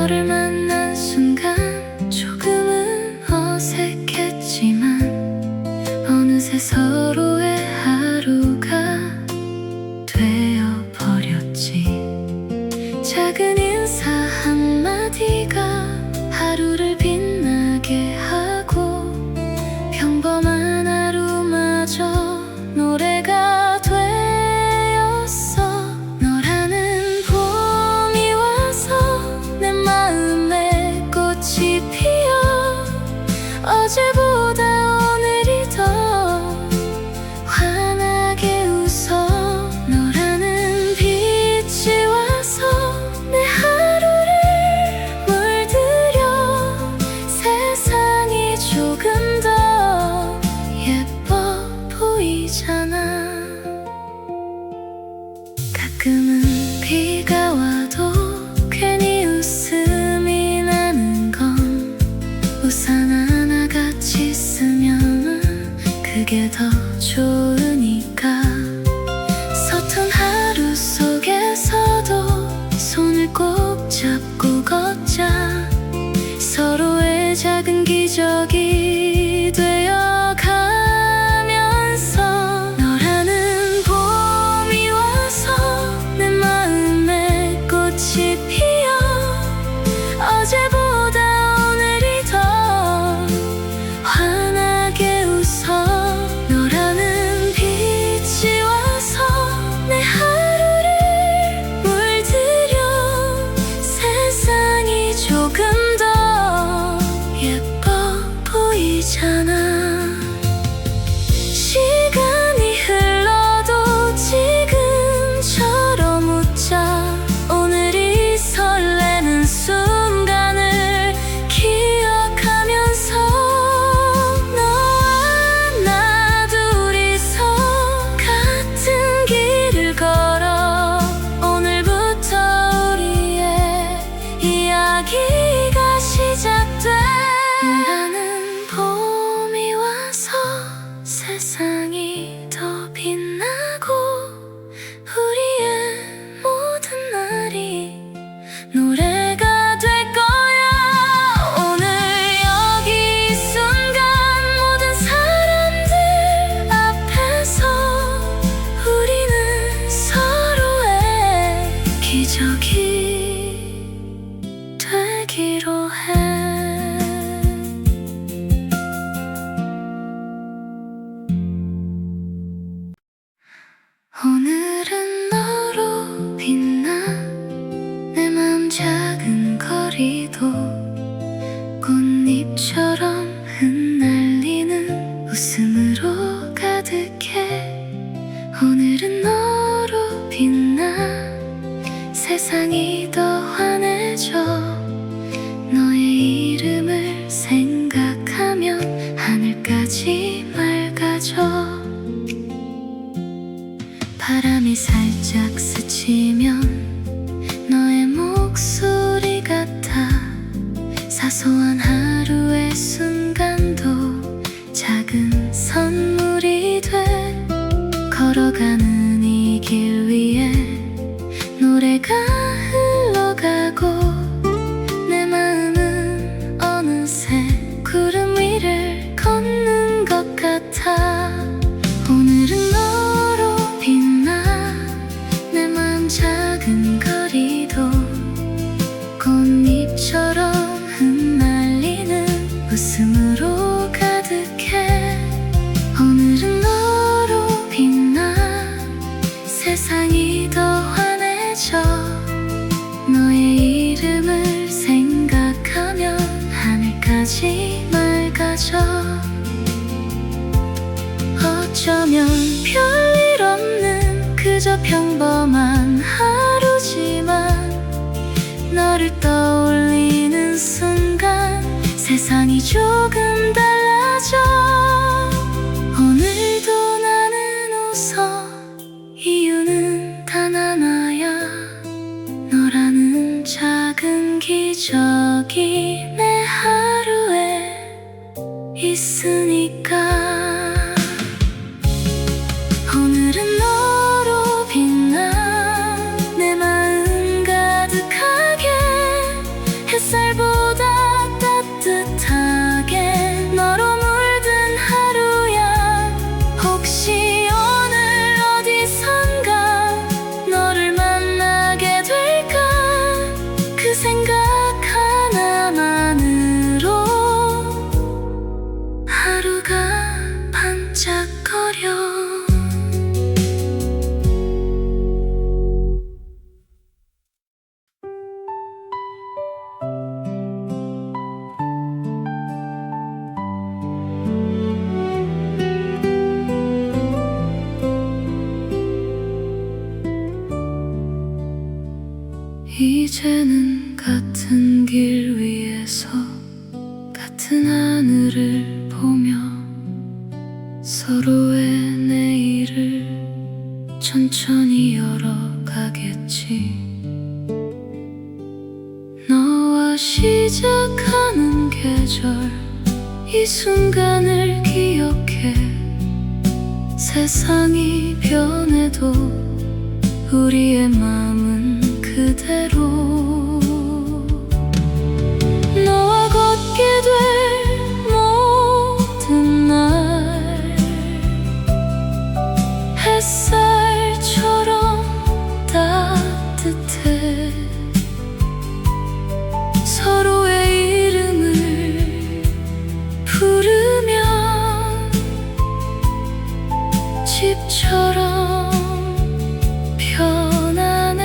너를 만난 순간 조금은 어색했지만 어느새 서로의 하루가 되어버렸지. 작은 인사 한마디가 하루를 빛나게 하고 평범한 하루마저 노래가 되었어. 너라는 봄이 와서 내 마음에 꽃이 피어 어제보다 오늘이 더 환하게 웃어. 너라는 빛이 와서 내 하루를 물들여 세상이 조금 더 예뻐 보이잖아. 가끔은 비가 와도 괜히 웃음이 나는 건 우산 하나 같이 쓰면 그게 더 좋으니까. 서툰 하루 속에서도 손을 꼭 잡고 걷자. 서로의 작은 기적이 되어가면서 너라는 봄이 와서 내 마음에 꽃이 피어 어제보다 오늘이 더 환하게 웃어. 너라는 빛이 와서 내 하루를 물들여 세상이 조금 더 예뻐 보이잖아. 시간이 흘러도 지금처럼 웃자. 오늘이 설레는 순간을 기억하면서 너와 나 둘이서 같은 길을 걸어 오늘부터 우리의 이야기가 시작돼. 너라는 봄이 와서 세상이 더 빛나고 우리의 모든 날이 노래가 될 거야. 오늘 여기 이 순간 모든 사람들 앞에서 우리는 서로의 기적이 되기로 해. 오늘은 너로 빛나 내 맘 작은 거리도 꽃잎처럼 흩날리는 웃음으로 가득해. 오늘은 너로 빛나 세상이 더 환해져. 너의 이름을 생각하면 하늘까지 맑아져. 바람이 살짝 스치면 너의 목소리 같아. 사소한 하루의 순간도 작은 선물이 돼. 걸어가는 이 길 위에 노래가 흘러가고 내 마음은 어느새 구름 위를 걷는 것 같아. 오늘은 너로 빛나 내 맘 작은 거리도 꽃잎처럼 흩날리는 웃음으로 가득해. 오늘은 너로 빛나 세상이 더 환해져. 너의 이름을 생각하면 하늘까지 맑아져. 어쩌면 별일 없는 그저 평범한 하루지만 너를 떠올리는 순간 세상이 조금 달라져. 오늘도 나는 웃어. 이유는 단 하나야. 너라는 작은 기적이 내 하루에 있으니까. 오늘은 너로 빛나 내 마음 가득하게 같은 길 위에서 같은 하늘을 보며 서로의 내일을 천천히 열어가겠지. 너와 시작하는 계절, 이 순간을 기억해. 세상이 변해도 우리의 마음은 그대로. 너와 걷게 될 모든 날 햇살처럼 따뜻해. 서로의 이름을 부르면 집처럼 편안해.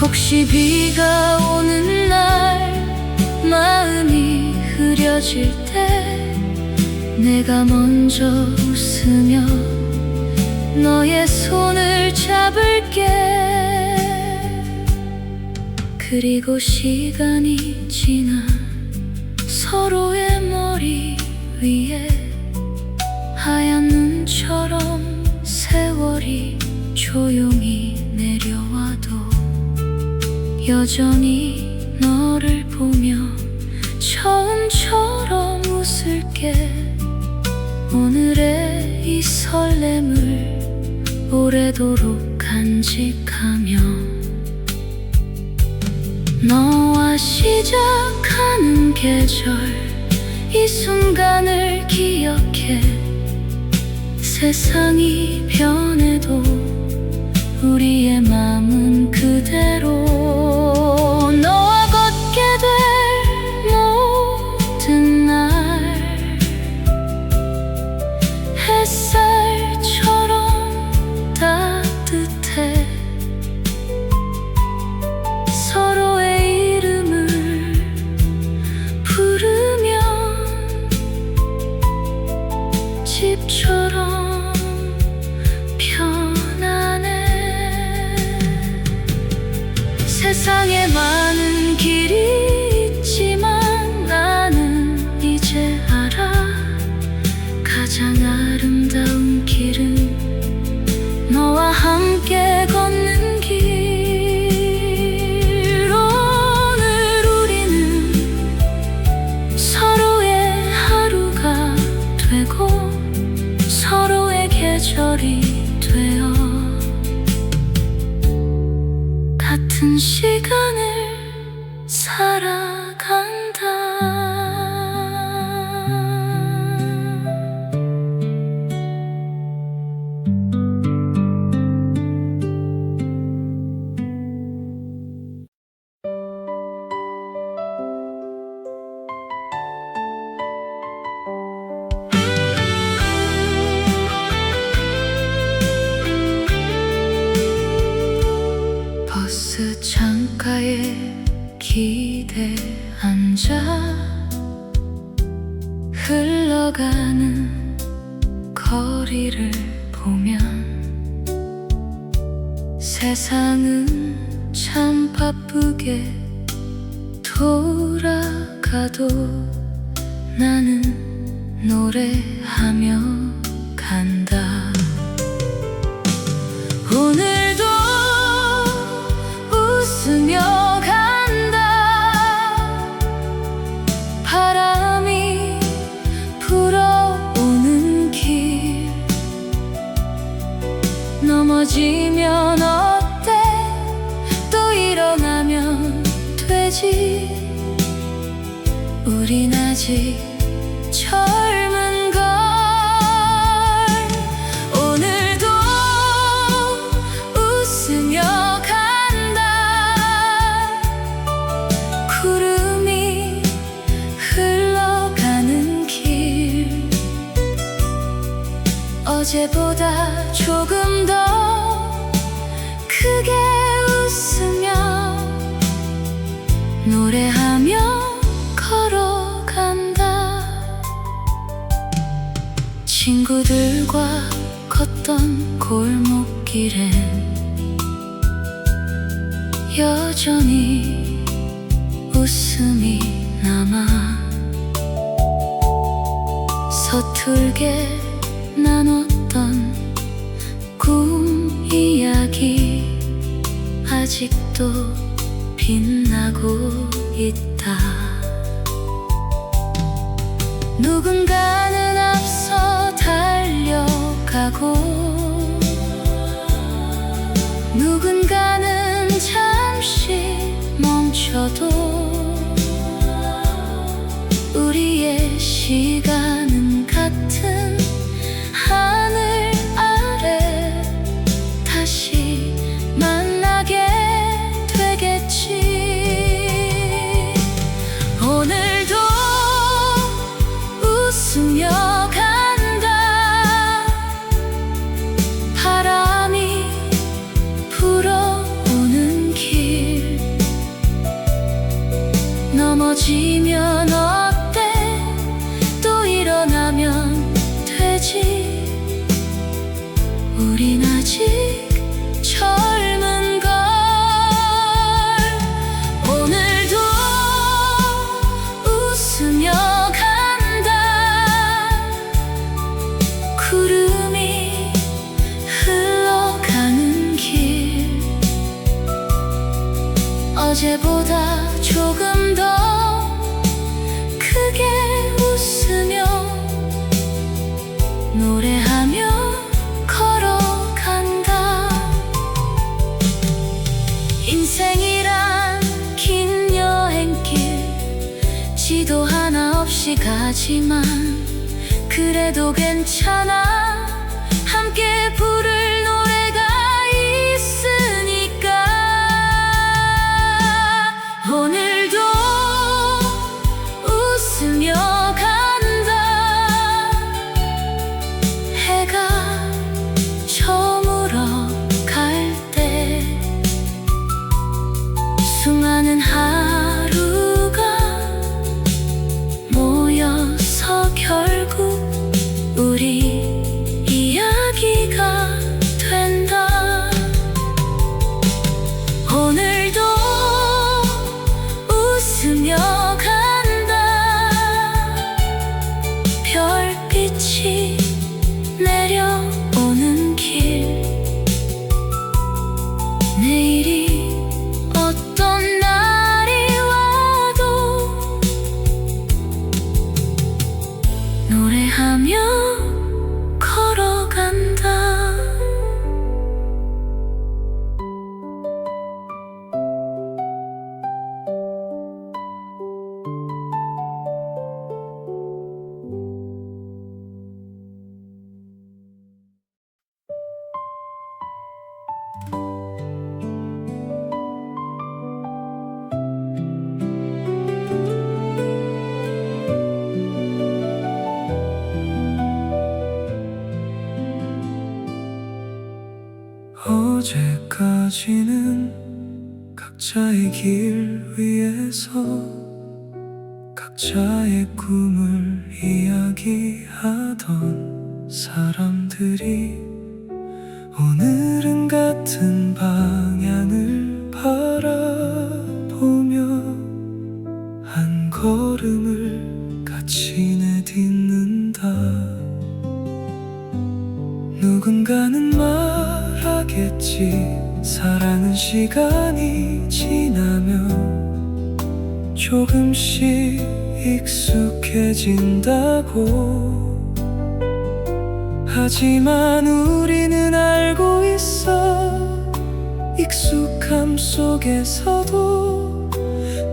혹시 비가 오는 날 마음이 흐려질 때 내가 먼저 웃으며 너의 손을 잡을게. 그리고 시간이 지나 서로의 머리 위에 하얀 눈처럼 세월이 조용히 내려와도 여전히 너를 보며 처음처럼 웃을게. 오늘의 이 설렘을 오래도록 간직하며 너와 시작하는 계절, 이 순간을 기억해. 세상이 변해도 우리의 마음은 그대로. 너와 걷게 될 모든 날 햇살처럼 따뜻해. 서로의 이름을 부르면 집처럼 편안해. 세상에 많은 길이 있지만 나는 이제 알아. 가장 아름다운 길은 너와 함께 걷는 길. 오늘 우리는 서로의 하루가 되고 서로의 계절이 되어 같은 시간을 살아간다. 버스 창가에 기대 앉아 흘러가는 거리를 보면 세상은 참 바쁘게 돌아가도 나는 노래하며 간다. 오늘도 웃으며 간다. 바람이 불어오는 길. 넘어지면 어때? 또 일어나면 되지. 우린 아직 젊은 걸. 오늘도 웃으며 간다. 구름이 흘러가는 길. 어제보다 조금 더 크게 웃으며 노래하며 걸어간다. 친구들과 걷던 골목길엔 여전히 웃음이 남아 서툴게 나눴던 꿈 이야기 아직도 빛나고 있다. 누군가는 앞서 달려가고 누군가는 잠시 멈춰도 우리의 시간은 같은 하늘 아래 다시 만나게 되겠지. 오늘도 웃으며 간다. 바람이 불어오는 길 넘어지면 어때? 또 일어나면 되지. 우린 아직 젊은 걸. 오늘도 웃으며 간다. 구름이 흘러가는 길 어제보다 조금 더 크게 웃으며 노래하며 걸어간다. 인생이란 긴 여행길 지도 하나 없이 가지만 그래도 괜찮아. 함께 부를 노래가 있으니까. 오늘도 웃으며 간다. 해가 저물어 갈 때 수많은 하루가 모여서 결국 우리 이야기가 된다. 오늘도 웃으며 간다. 별빛이 내려오는 길 내일이 어떤 날이 와도 노래하며 걸어간다. 어제까지는 각자의 길 위에서 각자의 꿈을 이야기하던 사람들이 오늘은 같은 방향을 바라보며 한 걸음을 같이 내딛는다. 누군가는 말하겠지. 사랑은 시간이 지나면 조금씩 익숙해진다고. 하지만 우리는 알고 있어. 익숙함 속에서도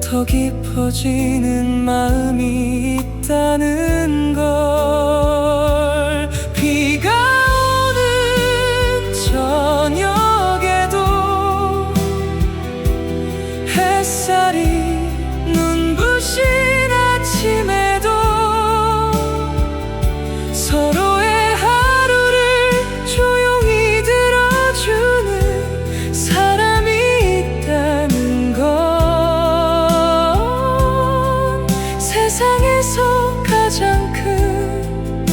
더 깊어지는 마음이 있다는 걸. 비가 오는 저녁에도 햇살이 눈부신 아침에도 서로의 하루를 조용히 들어주는 사람이 있다는 건 세상에서 가장 큰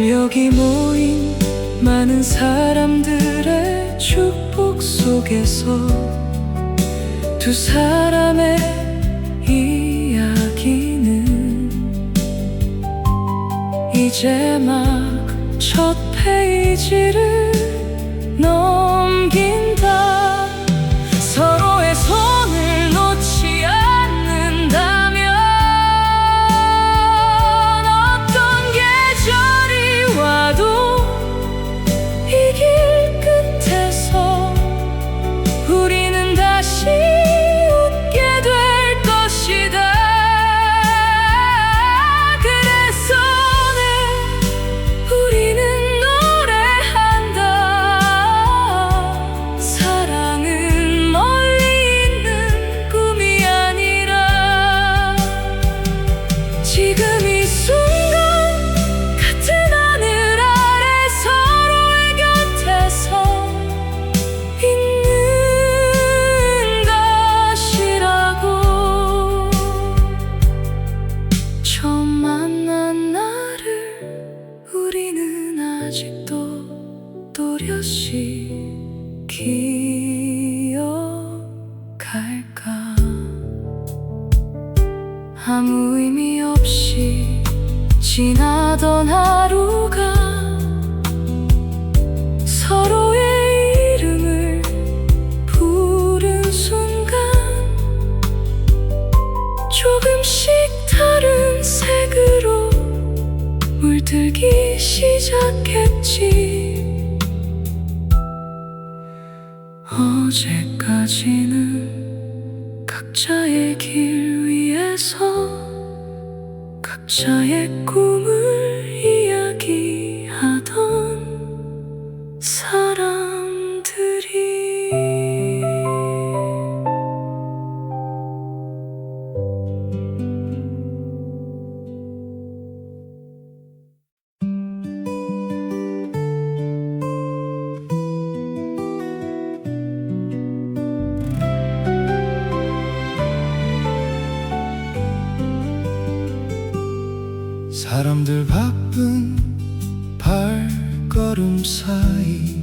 오늘 여기 모인 많은 사람들의 축복 속에서 두 사람의 이야기는 이제 막 첫 페이지를 넘긴다. 서로의 손을 놓지 않는다면 어떤 계절이 와도 이 길 끝에서 우리는 다시 웃게 될 것이다. 그래서 우리는 노래한다. 사랑은 멀리 있는 꿈이 아니라 지금 이 순간 같은 하늘 아래 서로의 곁에서 있는 것이라고. 처음 만난 날을 우리는 아직도 또렷이 기억할까. 아무 의미 없이 지나던 하루가 서로의 이름을 부른 순간 조금씩 다른 색으로 물들기 시작했지. 어제까지는 각자의 길 위에서 각자의 꿈을 이야기하던 사람들이 사람들 바쁜 발걸음 사이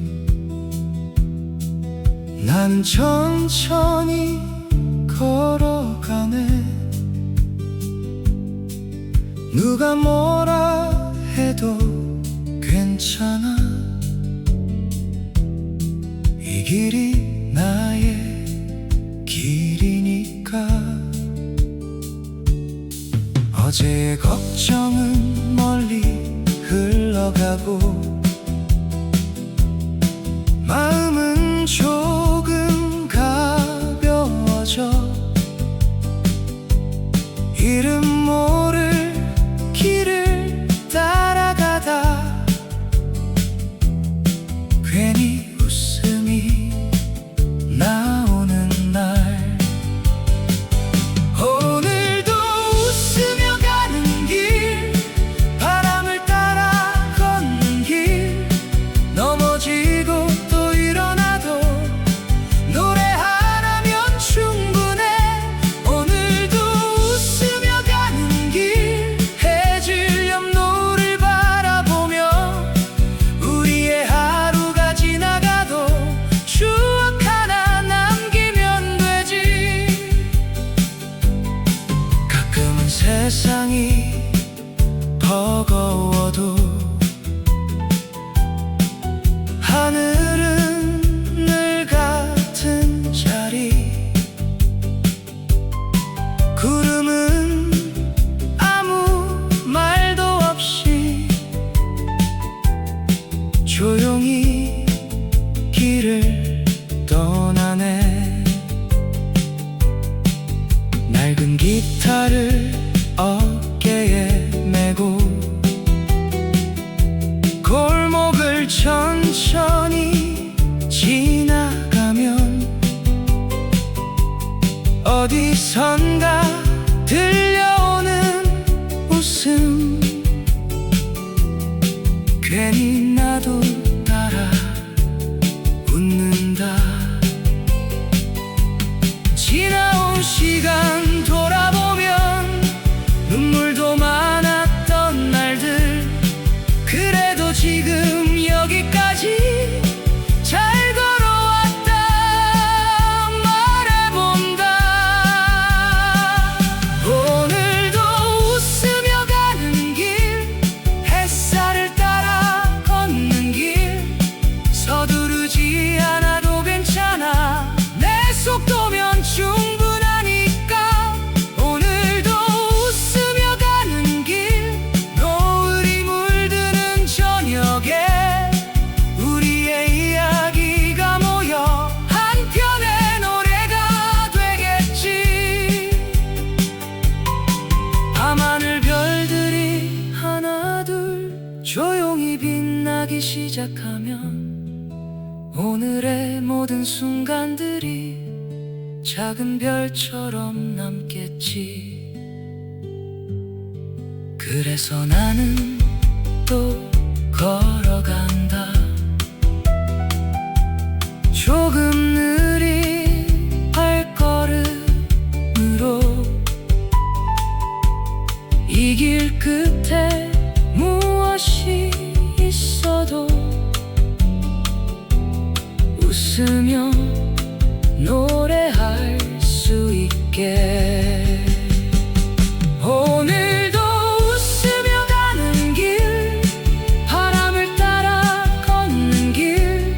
난 천천히 걸어가네. 누가 뭐라 해도 괜찮아. 이 길이 나의 길이니까. 어제의 걱정은 멀리 흘러가고 마음은 조금 가벼워져. 이름 모를 길을 따라가다 괜히 웃음이 나오는 날. 오늘도 웃으며 가는 길, 바람을 따라 걷는 길, 넘어지고 또 일어나도 노래하라면 충분해. 오늘도 웃으며 가는 길, 해질 옆노를 바라보며 우리의 하루가 지나가도 추억 하나 남기면 되지. 가끔은 세상이 버거워도 하늘은 늘 같은 자리, 구름은 아무 말도 없이 조용히 길을 떠나네. 낡은 기타를 어깨에 메고 골목을 천천히 지나가면 어디선가 들려오는 웃음. 괜히 나도 따라 웃는다. 지나온 시간 돌아보면 눈물도 많았던 날들, 그래도 지금 여기까지 잘 걸어왔다 말해본다. 오늘도 웃으며 가는 길, 햇살을 따라 걷는 길, 서두르지 않아도 괜찮아. 내 속도면 충분하니까. 오늘도 웃으며 가는 길, 노을이 물드는 저녁에 우리의 이야기가 모여 한 편의 노래가 되겠지. 밤하늘 별들이 하나둘 조용히 빛나기 시작하면 오늘의 모든 순간들이 작은 별처럼 남겠지. 그래서 나는 또 걸어간다. 조금 느린 발걸음으로 이 길 끝에 무엇이 있어도 웃으며 노래할 수 있게. 오늘도 웃으며 가는 길, 바람을 따라 걷는 길,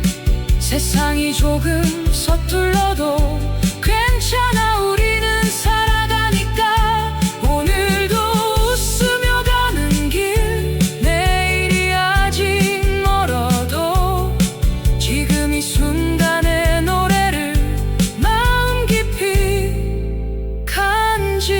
세상이 조금 서툴러도 괜찮아, 우리는 살아가니까. 오늘도 웃으며 가는 길, 내일이 아직 멀어도 지금 이 순간의 노래를 마음 깊이 간직하며.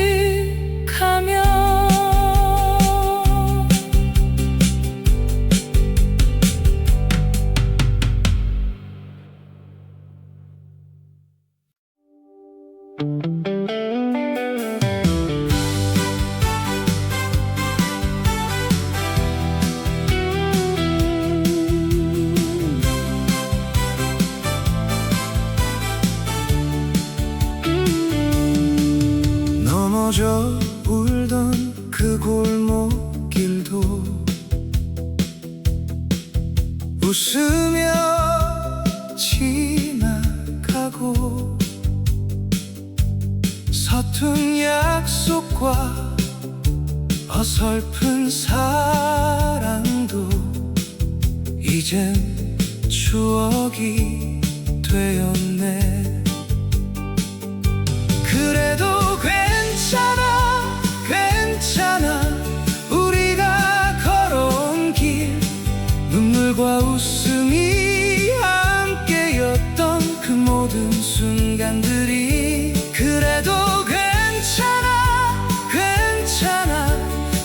넘어져 울던 그 골목길도 웃으며 지나가고, 서툰 약속과 어설픈 사랑도 이젠 추억이 되었네. 그래도 괜찮아, 괜찮아. 우리가 걸어온 길, 눈물과 웃음이 함께였던 그 모든 순간들이. 그래도 괜찮아, 괜찮아.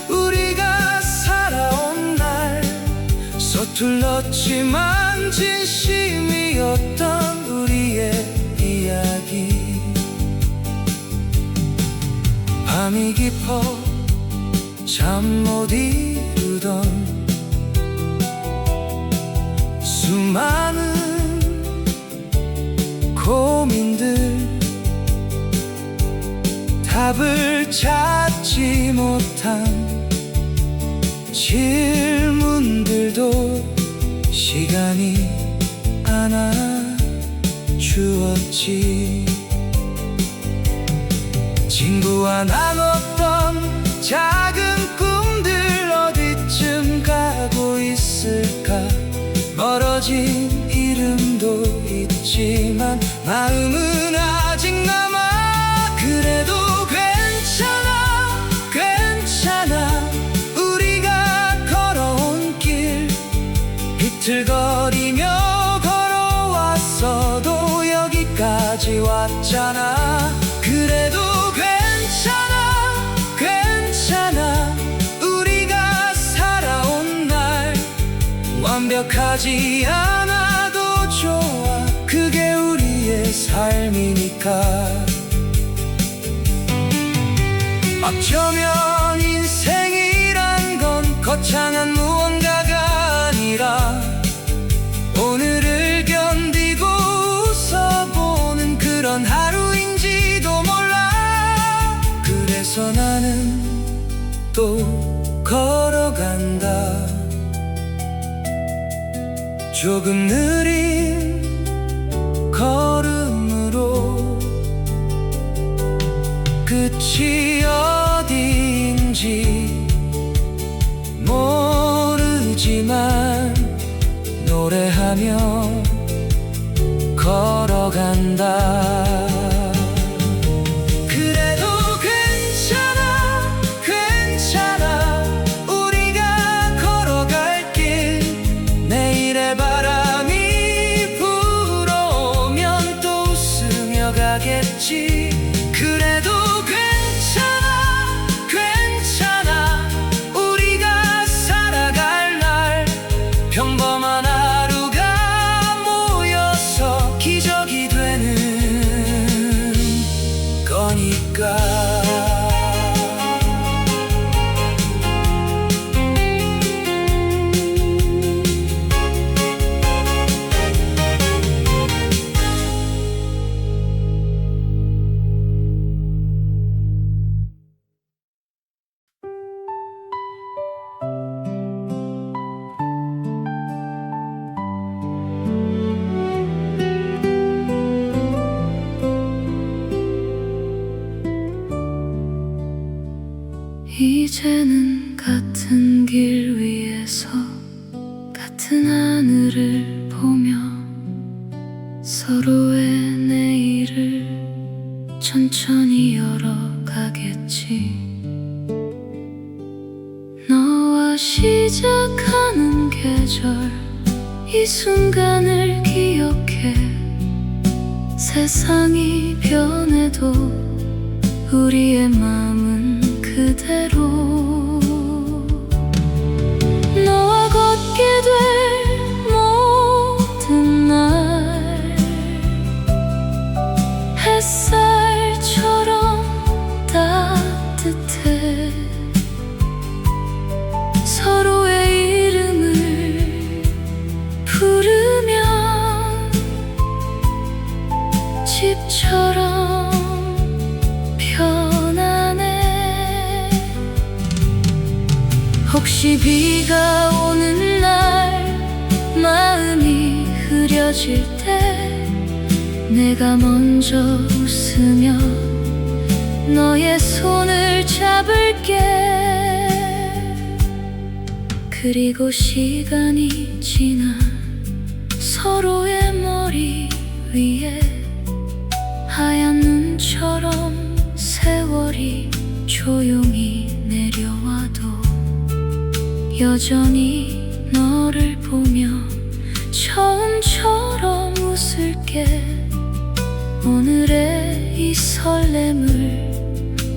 우리가 살아온 날, 서툴렀지만 진심이었던 우리의 이야기. 밤이 깊어 잠 못 이루던 수많은 고민들, 답을 찾지 못한 질문들도 시간이 안아주었지. 친구와 나눴던 작은 꿈들 어디쯤 가고 있을까. 멀어진 이름도 있지만 마음은 아직 남아. 그래도 괜찮아, 괜찮아. 우리가 걸어온 길, 비틀거리며 걸어왔어도 여기까지 왔잖아. 그래도 괜찮아, 괜찮아. 우리가 살아온 날, 완벽하지 않아도 좋아. 그게 우리의 삶이니까. 어쩌면 인생이란 건 거창한 무언가가 아니라 오늘을 견디고 웃어보는 그런 하루인지도 몰라. 그래서 나는 또 걸어간다. 조금 느린 걸음으로 끝이 어디인지 모르지만 노래하며 걸어간다. 그래도 괜찮아 괜찮아 우리가 걸어갈 길 내일의 바람이 불어오면 또 웃으며 가겠지. 그래도 괜찮아 괜찮아 우리가 살아갈 날 평범한 하루가 모여서 기적이 되는 거니까. 이제는 같은 길 위에서 같은 하늘을 보며 서로의 내일을 천천히 열어가겠지. 너와 시작하는 계절 이 순간을 기억해. 세상이 변해도 우리의 마음은 그대로. 너와 걷게 될 모든 날 햇살처럼 따뜻해. 서로의 이름을 부르면 집처럼 편안해. 혹시 비가 오는 날 마음이 흐려질 때 내가 먼저 웃으며 너의 손을 잡을게. 그리고 시간이 지나 서로의 머리 위에 하얀 눈처럼 세월이 조용히 내려와도 여전히 너를 보며 처음처럼 웃을게. 오늘의 이 설렘을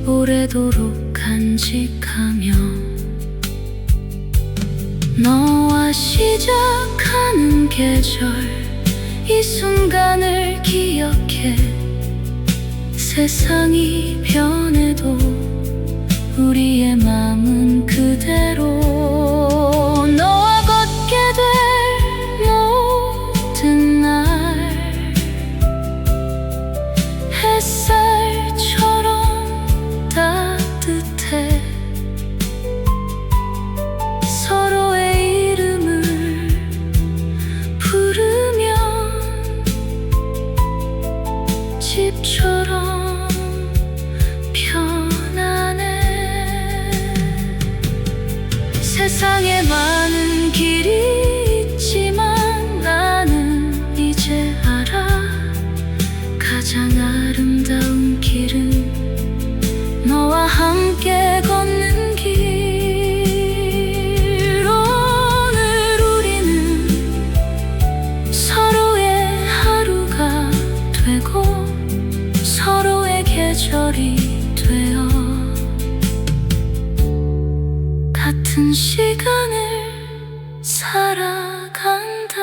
오래도록 간직하며 너와 시작하는 계절 이 순간을 기억해. 세상이 변해도 우리의 마음은 그대로. 너와 걷게 될 모든 날 햇살처럼 따뜻해. 서로의 이름을 부르면 집처럼 편안해. 세상에 많은 길이 있지만 나는 이제 알아. 가장 아름다운 길은 너와 함께 걷는 길. 오늘 우리는 서로의 하루가 되고 서로의 계절이 되어 같은 시간을 살아간다.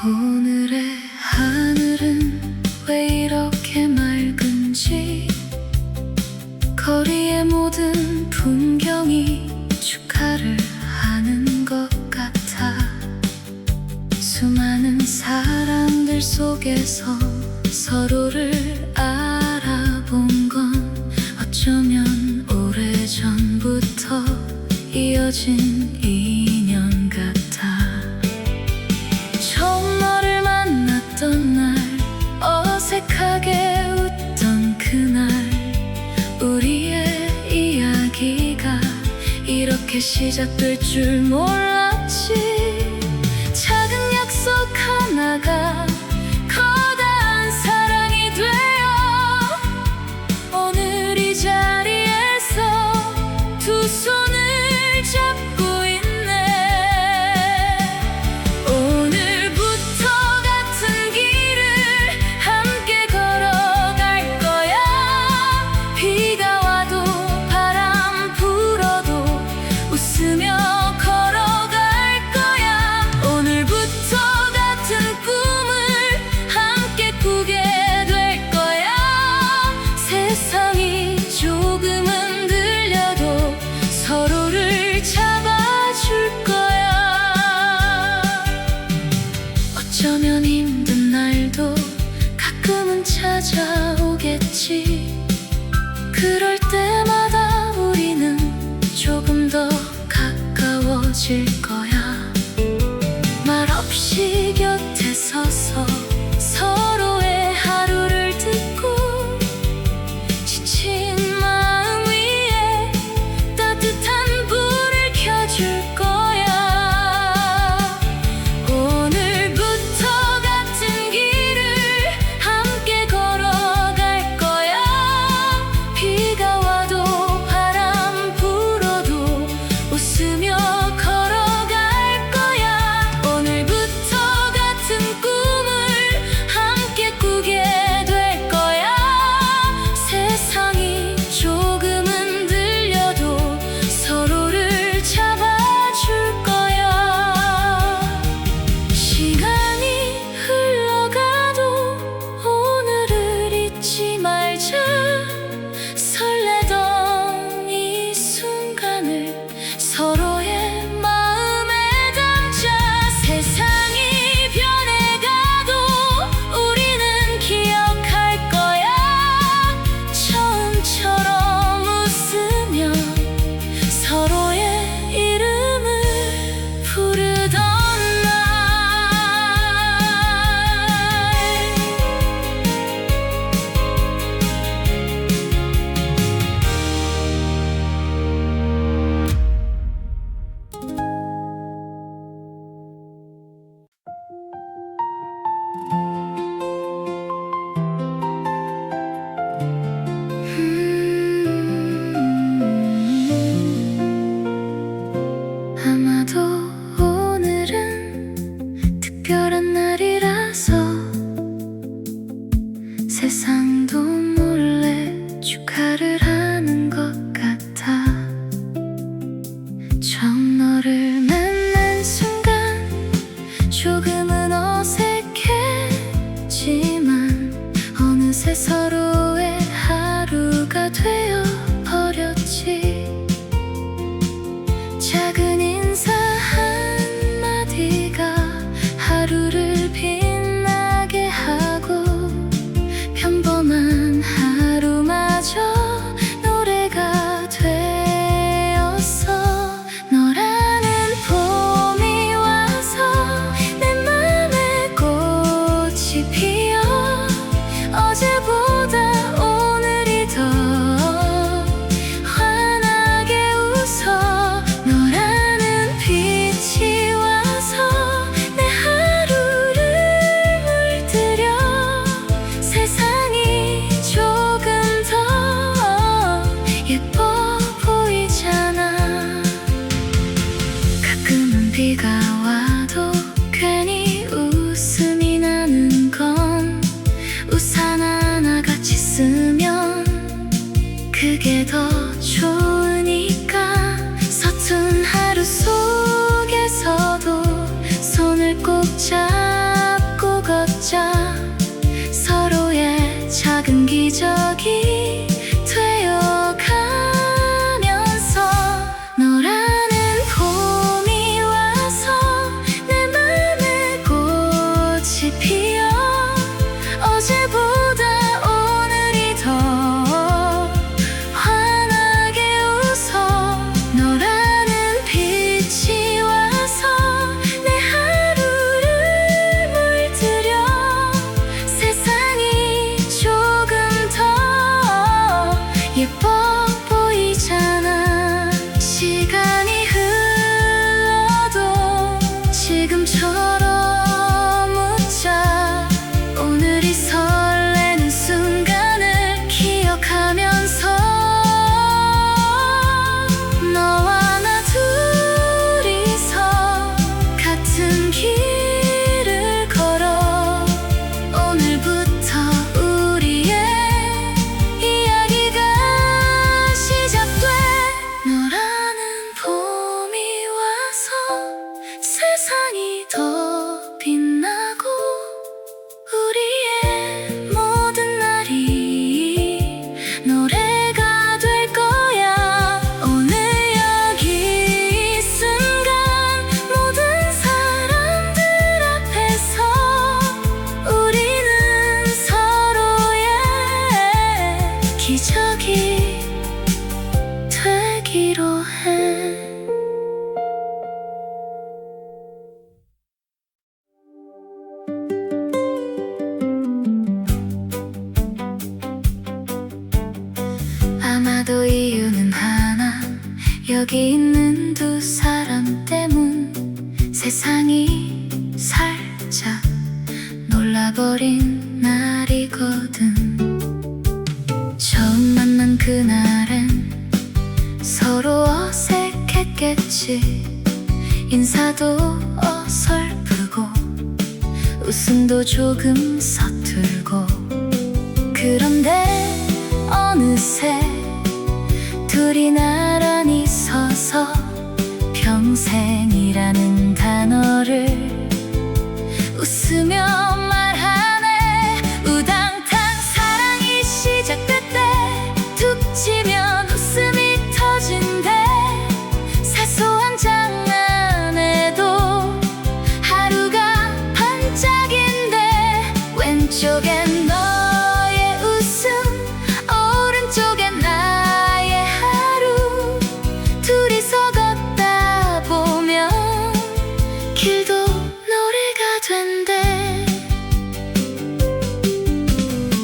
오늘의 하늘은 왜 이렇게 맑은 왠지 거리의 모든 풍경이 축하를 하는 것 같아. 수많은 사람들 속에서 서로를 알아본 건 어쩌면 오래전부터 이어진 인연 같아. 처음 너를 만났던 날, 어색하게 웃던 그날, 우리의 이야기가 이렇게 시작될 줄 몰랐지. 작은 약속 하나가 커다란 사랑이 되어 오늘 이 자리에서 두 손을 잡고 있네. 오늘부터 같은 길을 함께 걸어갈 거야. 비가 와도 바람 불어도 웃으며 걸어갈 거야. 오늘부터 같은 꿈을 함께 꾸게 될 거야. 세상이 조금 흔들려도 서로를 잡아줄 거야. 어쩌면 힘든 날도 가끔은 찾아오겠지. 그럴 때마다 우리는 조금 더 가까워질 거야. 말없이 곁에 서서 서로의 하루를 듣고 지친 마음 위에 따뜻한 불을 켜줄 거야. 오늘부터 같은 길을 함께 걸어갈 거야. 비가 와도 바람 불어도 웃으며 걸어갈 거야. 오늘부터 같은 꿈을 함께 꾸게 될 거야. 세상이 조금 흔들려도 서로를 잡아줄 거야. 시간이 흘러가도 오늘을 잊지 말자. 설레던 이 순간을 서로의 마음에 담자. 세상이 변해가도 우리는 기억할 거야. 처음처럼 웃으며 서로의 이름을 부르던 날. 아마도 오늘은 특별한 날이라서 세상도 몰래 축하를 하는 것 같아. 처음 너를 만난 순간 조금은 어색했지만 어느새 서로의 하루가 되어 버렸지. 작은 인사 한마디가 하루를 빛나게 하고 평범한 하루마저 노래가 되었어. 너라는 봄이 와서 내 맘에 꽃이 피어 어제보다 오늘이 더 환하게 웃어. 너라는 빛이 와서 내 하루를 물들여. 세상이 조금 더 예뻐 보이잖아. 가끔은 비가 와도 괜히 웃음이 나는 건 우산 하나 같이 쓰면 그게 더 좋으니까. 서툰 하루 속에서도 손을 꼭 잡고 걷자. 서로의 작은 기적이 아마도 이유는 하나, 여기 있는 두 사람 때문. 세상이 살짝 놀라버린 날이거든. 처음 만난 그날엔 서로 어색했겠지. 인사도 어설프고 웃음도 조금 서툴고. 그런데 어느새 둘이 나란히 서서 평생이라는 단어를 웃으며 말하네. 우당탕 사랑이 시작됐대. 툭 치면 웃음이 터진대. 사소한 장난에도 하루가 반짝인대. 왼쪽엔 너의 웃음, 오른쪽엔 나의 하루. 둘이서 걷다 보면 길도 노래가 된대.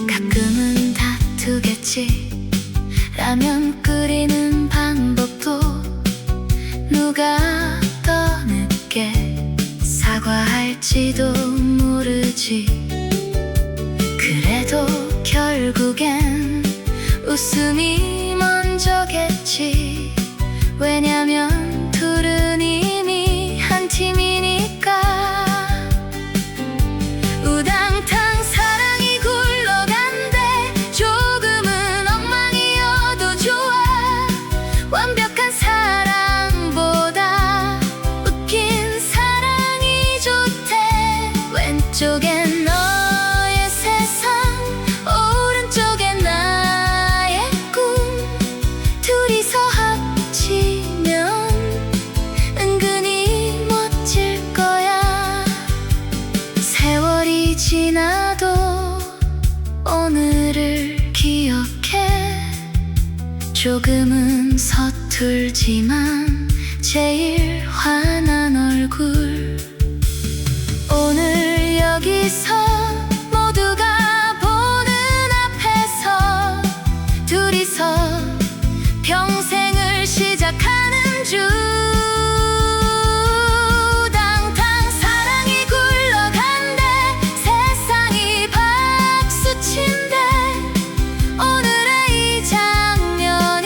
가끔은 다투겠지. 라면 끓이는 방법도 누가 더 늦게 사과할지도 모르지. 그래도 결국엔 웃음이 먼저겠지. 왜냐면 둘은 이미 한 팀이니까. 우당탕 사랑이 굴러간대. 조금은 엉망이어도 좋아. 완벽한 사랑보다 웃긴 사랑이 좋대. 왼쪽엔 너의 세상, 오른쪽엔 나의 꿈. 둘이서 합치면 은근히 멋질 거야. 세월이 지나도 오늘을 기억해. 조금은 서툴지만 제일 환한 얼굴. 오늘 여기서 모두가 보는 앞에서 둘이서 평생을 시작하는 중. 우당탕 사랑이 굴러간대. 세상이 박수친대. 오늘의 이 장면이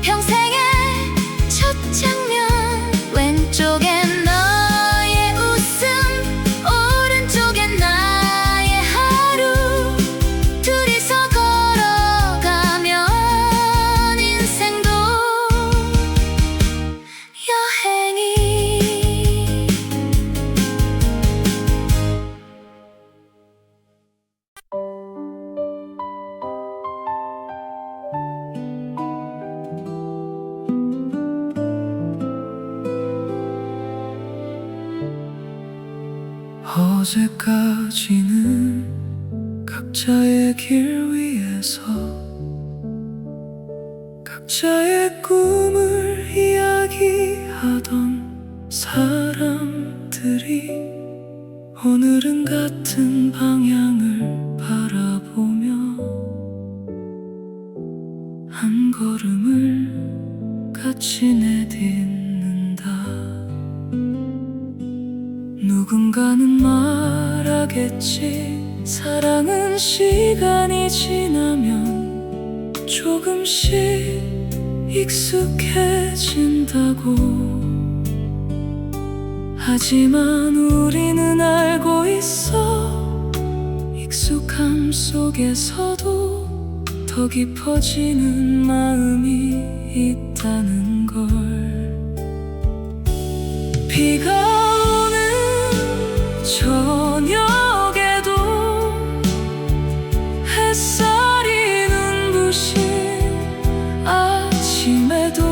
평생의 첫 장면. 왼쪽엔 너의 웃음, 오른쪽엔 나의 하루. 둘이서 걸어가면 인생도 여행이. 어제까지는 각자의 길 위에서 각자의 꿈을 이야기하던 사람들이 오늘은 같은 방향을 바라보며 한 걸음을 같이 내딛는다. 누군가는 말하겠지. 사랑은 시간이 지나면 조금씩 익숙해진다고. 하지만 우리는 알고 있어. 익숙함 속에서도 더 깊어지는 마음이 있다는 걸. 비가 오는 저녁에도 햇살이 눈부신 아침에도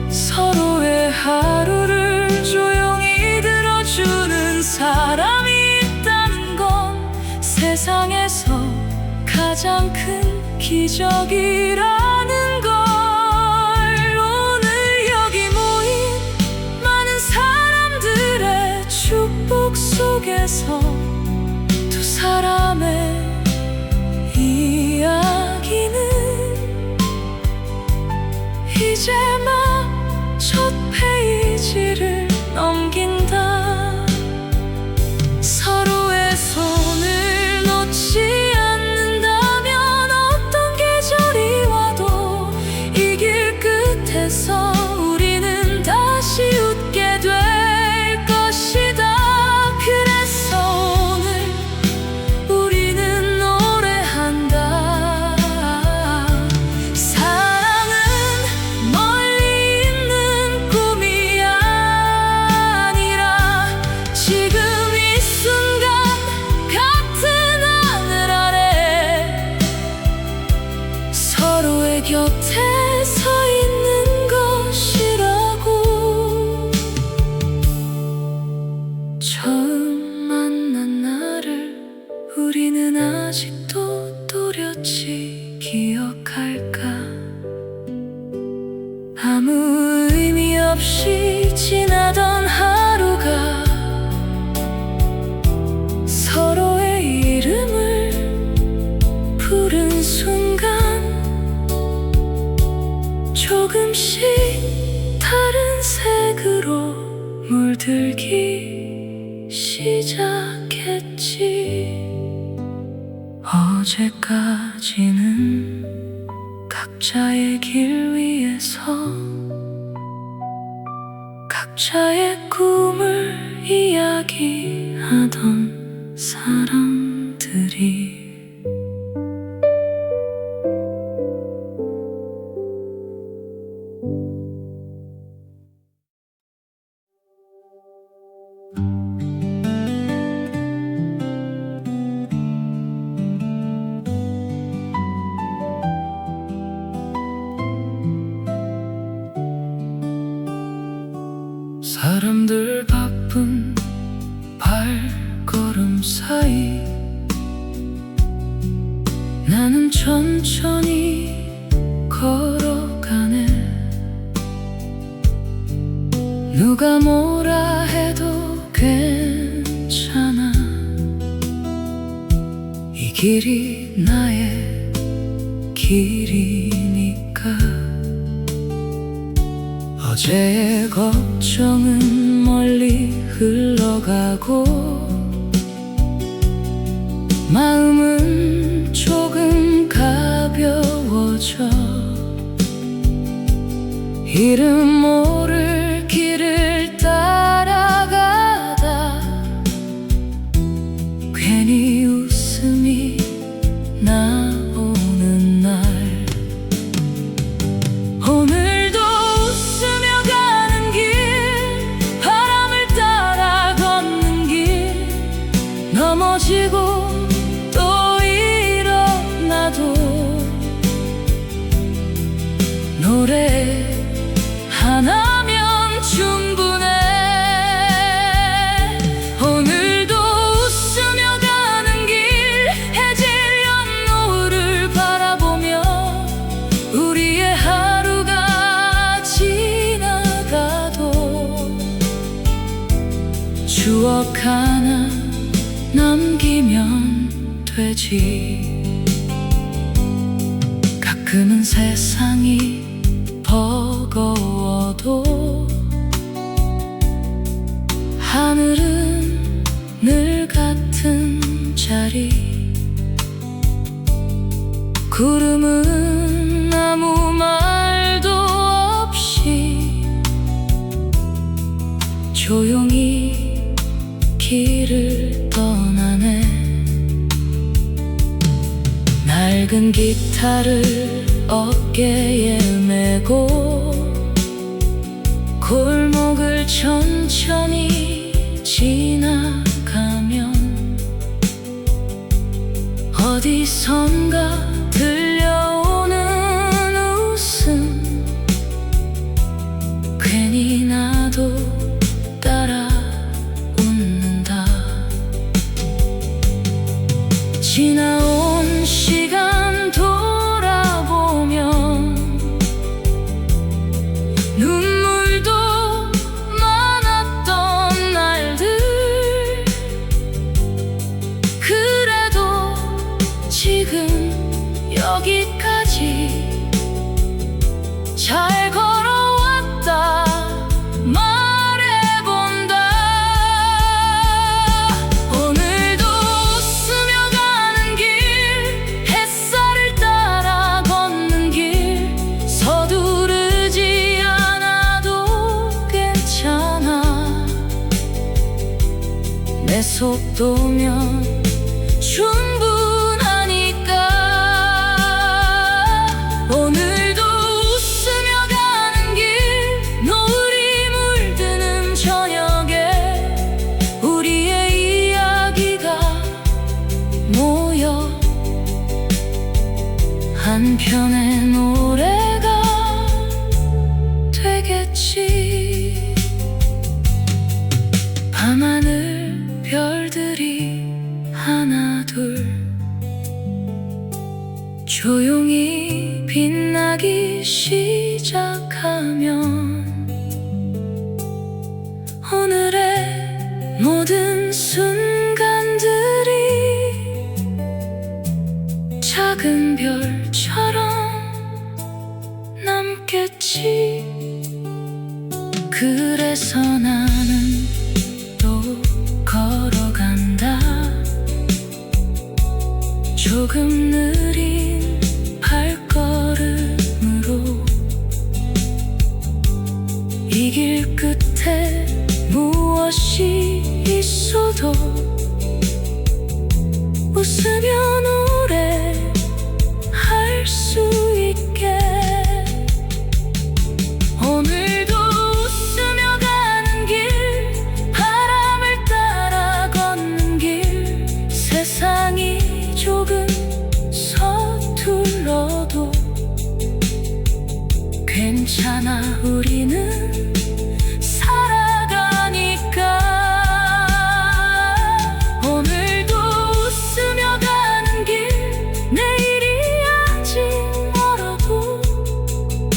서로의 하루를 조용히 들어주는 사람이 있다는 건 세상에서 가장 큰 기적이라는 걸. 오늘 여기 모인 많은 사람들의 축복 속에서 두 사람의 이야기는 아직도 또렷이 기억할까? 아무 의미 없이 지나던 하루가 서로의 이름을 부른 순간 조금씩 다른 색으로 물들기 시작했지. 어제까지는 각자의 길 위에서 각자의 꿈을 이야기하던 사람들이 사람들 바쁜 발걸음 사이 나는 천천히 걸어가네. 누가 뭐라 해도 괜찮아. 이 길이 나의 길이니까. 어제의 걱정은 멀리 흘러가고 마음은 조금 가벼워져. 이름 모를 길을 따라가다 괜히 웃음이 나오는 날. 오늘도 웃으며 가는 길, 바람을 따라 걷는 길, 넘어지고 또 일어나도 노래 하나면 충분해. 오늘도 웃으며 가는 길, 해질녘 노을을 바라보며 우리의 하루가 지나가도 추억 하나 남기면 되지. 가끔은 세상이 버거워도 하늘은 늘 같은 자리. 구름은 아무 말도 없이 조용히 길을 떠나네. 낡은 기타를 어깨에 메고 골목을 천천히 지나가면 어디선가 들려오는 웃음. 괜히 나도 따라 웃는다. 지나온 시간 돌아보면 눈물도 많았던 날들. 그래도 지금 여기까지 잘 걸어왔다 말해본다. 오늘도 웃으며 가는 길, 햇살을 따라 걷는 길, 서두르지 않아도 괜찮아. 내 속도면 충분하니까. 오늘도 웃으며 가는 길, 노을이 물드는 저녁에 우리의 이야기가 모여 한 편의 노래가 되겠지. 밤하늘 별들이 하나 둘 조용히 빛나기 시작하면 오늘의 모든 순간들이 작은 별처럼 남겠지. 그래서 나는 또 걸어간다. 조금 느린 발걸음으로 이 길 끝에 무엇이 있어도 웃으며 노래할 수 있게. 오늘도 웃으며 가는 길, 바람을 따라 걷는 길. 세상이 조금 서툴러도 괜찮아, 우리는 살아가니까. 오늘도 웃으며 가는 길, 내일이 아직 멀어도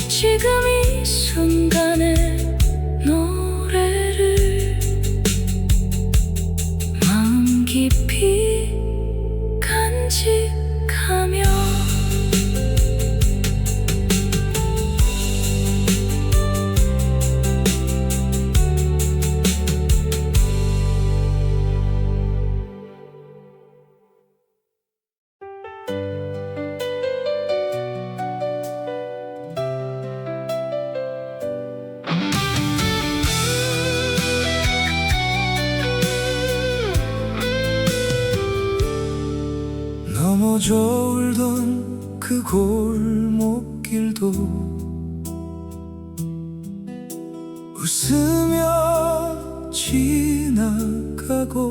지금 이 순간의 노래를 마음 깊이 간직하며. 넘어져 울던 그 골목길도 웃으며 지나가고,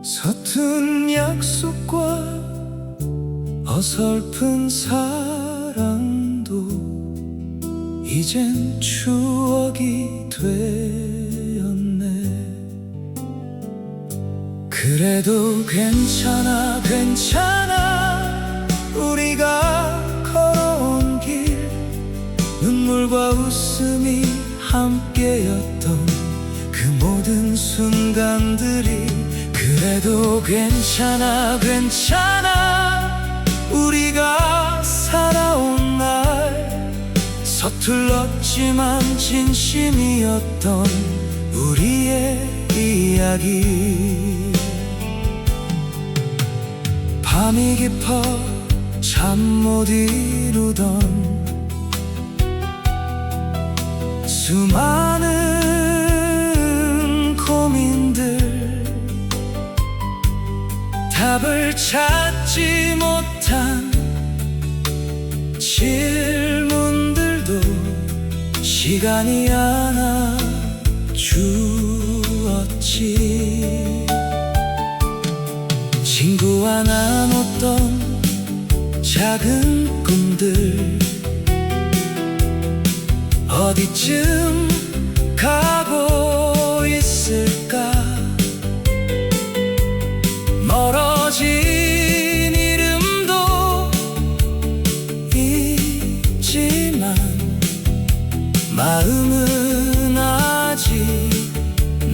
서툰 약속과 어설픈 사랑도 이젠 추억이 되었네. 그래도 괜찮아, 괜찮아. 우리가 걸어온 길, 눈물과 웃음이 함께였던 그 모든 순간들이. 그래도 괜찮아, 괜찮아. 우리가 살아온 날, 서툴렀지만 진심이었던 우리의 이야기. 밤이 깊어 잠 못 이루던 수많은 고민들, 답을 찾지 못한 질문들도 시간이 안아주었지. 친구와 나눴던 작은 꿈들, 어디쯤 가고 있을까. 멀어진 이름도 있지만 마음은 아직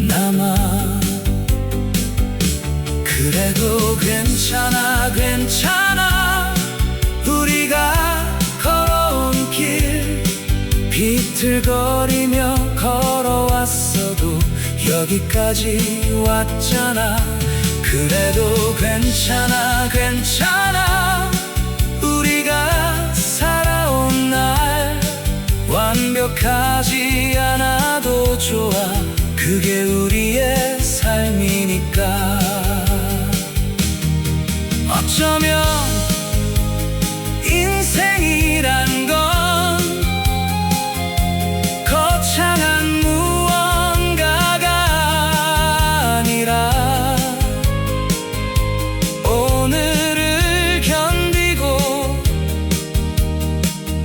남아. 그래도 괜찮아, 괜찮아. 우리가 걸어온 길, 비틀거리며 걸어왔어도 여기까지 왔잖아. 그래도 괜찮아, 괜찮아. 우리가 살아온 날, 완벽하지 않아도 좋아. 그게 우리의 삶이니까. 어쩌면 인생이란 건 거창한 무언가가 아니라, 오늘을 견디고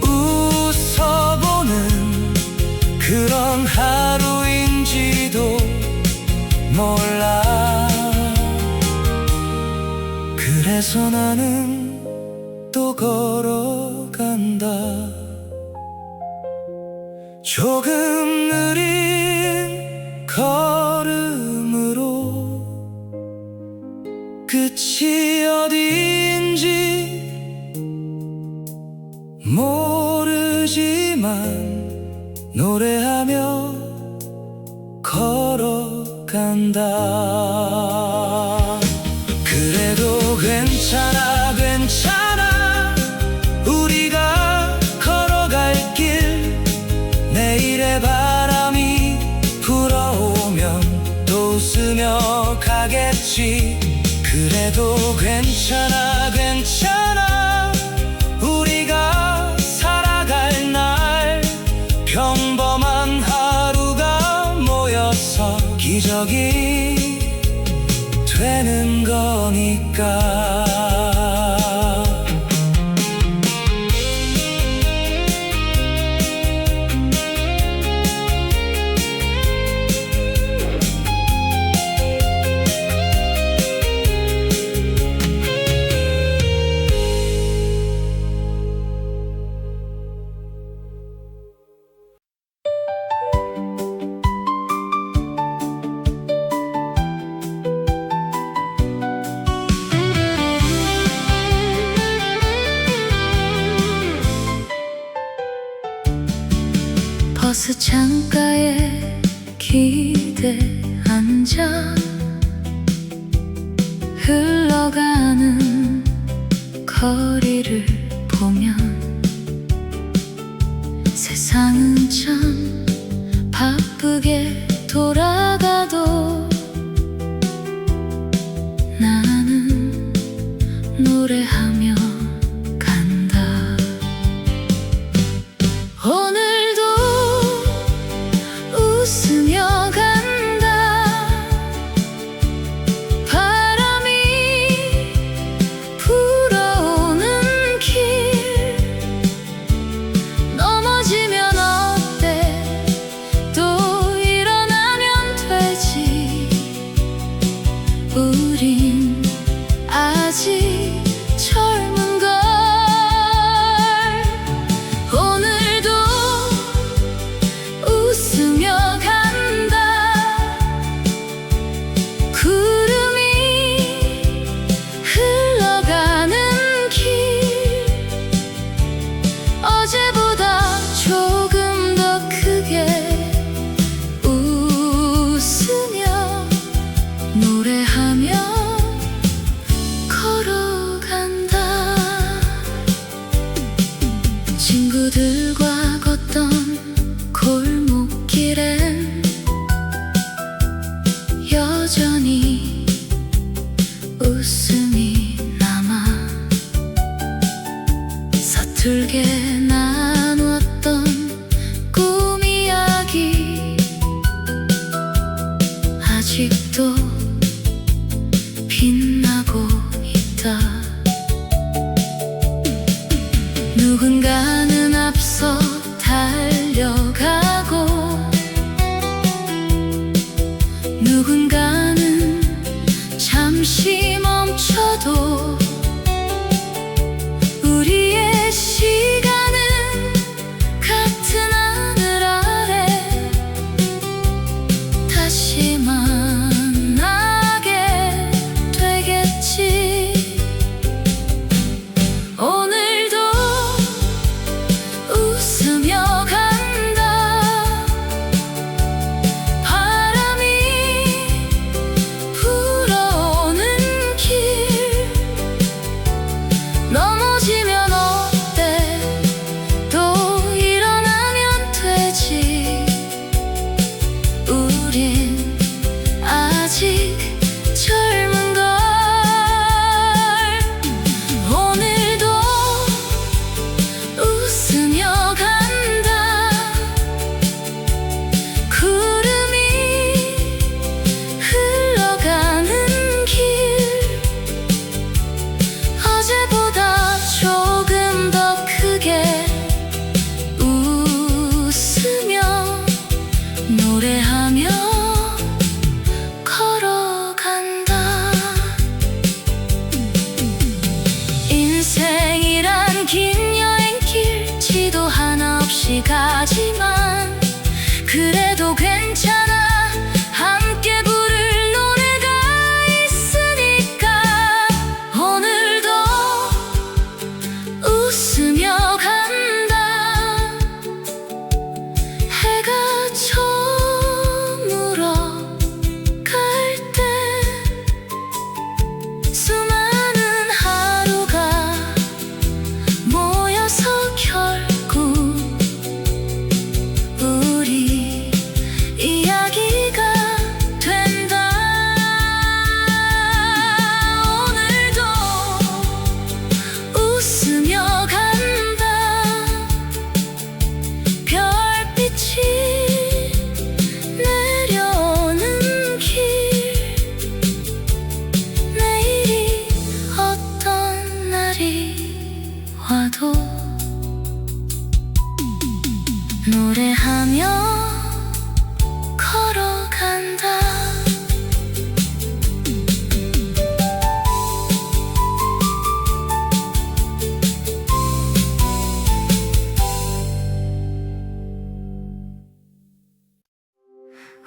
웃어보는 그런 하루인지도 몰라. 그래서 나는 또 걸어간다. 조금 느린 걸음으로 끝이 어디인지 모르지만 노래하며 걸어간다. 그래도 괜찮아 괜찮아 우리가 걸어갈 길. 내일의 바람이 불어오면 또 웃으며 가겠지. 그래도 괜찮아 괜찮아 우리가 살아갈 날. 평범한 하루가 모여서 기적이 되는 거니까. 버스 창가에 기대 앉아 흘러가는 거리를 보면 세상은 참 바쁘게 돌아가도 나는 노래하며 간다. 오늘도 웃으며 간다. 바람이 불어오는 길. 넘어지면 어때? 또 일어나면 되지. 우린 아직 젊은 걸. 오늘도 웃으며 간다. 구름이 흘러가는 길. 어제보다 조금 더 크게 웃으며 노래하며 걸어간다. 친구들과 걷던 골목길엔 여전히 웃음이 남아. 서툴게 나누었던 꿈 이야기 아직도 빛나고 있다. 누군가는 앞서 달려가고 누군가는 잠시 멈춰도 우리의 시간은 같은 하늘 아래 다시 만나게 되겠지. 오늘도 웃으며 같이 가지만 그래도 괜찮아. 함께 부를 노래가 있으니까 오늘도 웃으며 간다. 해가 저물어 갈 때 수많은 하루가 모여서 결국 우리 이야기가 된다. 오늘도 웃으며 간다. 별빛이 내려오는 길, 내일이 어떤 날이 와도 노래하며 걸어간다.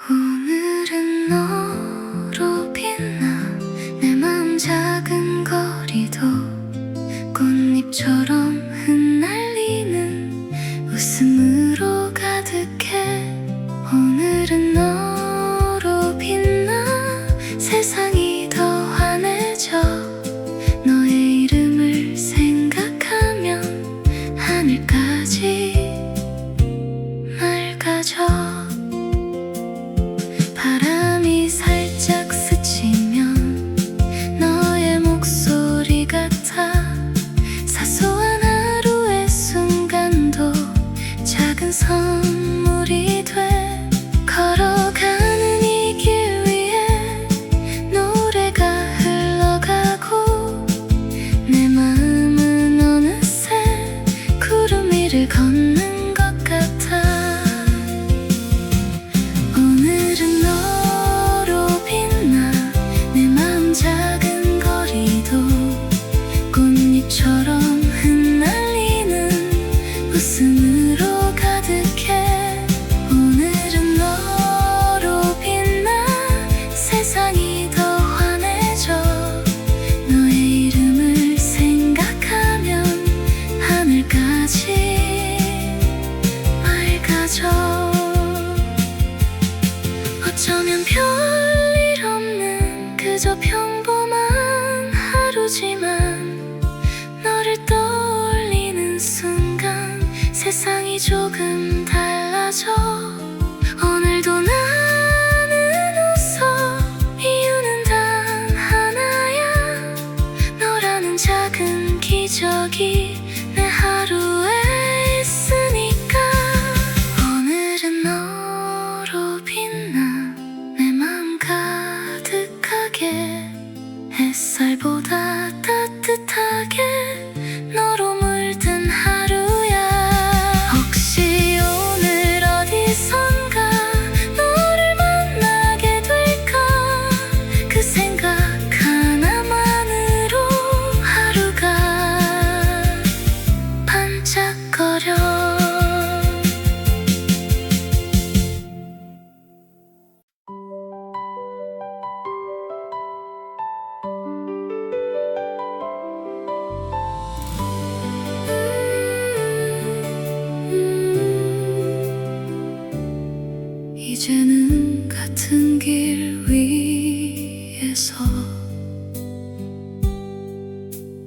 오늘은 너로 빛나 내 마음 작은 거리도 꽃잎처럼 흩날리는 웃음으로 가득해. 오늘은 너로 빛나 세상이 더 환해져. 너의 이름을 생각하면 하늘까지 맑아져. 바람이 살짝 스치면 너의 목소리 같아. 사소한 하루의 순간도 작은 선물이 돼. 걸어가는 이 길 위에 노래가 흘러가고 내 마음은 어느새 구름 위를 걷는 것 같아. 오늘은 너로 빛나 내 마음 작은 거리도 꽃잎처럼 흩날리는 웃음으로 가득해. 오늘은 너로 빛나 세상이 더 환해져. 너의 이름을 생각하면 하늘까지 맑아져. 어쩌면 별일 없는 그저 평범한 하루지만 너를 떠올리는 순간 세상이 조금 달라져. 오늘도 나는 웃어. 이유는 단 하나야. 너라는 작은 기적이 내 하루에 있으니까. 오늘은 너로 빛나 내 마음 가득하게. 햇살보다 따뜻하게 너로 물든 하루야. 혹시 오늘 어디선가 너를 만나게 될까. 그 생각 하나만으로 하루가 반짝거려. 이제는 같은 길 위에서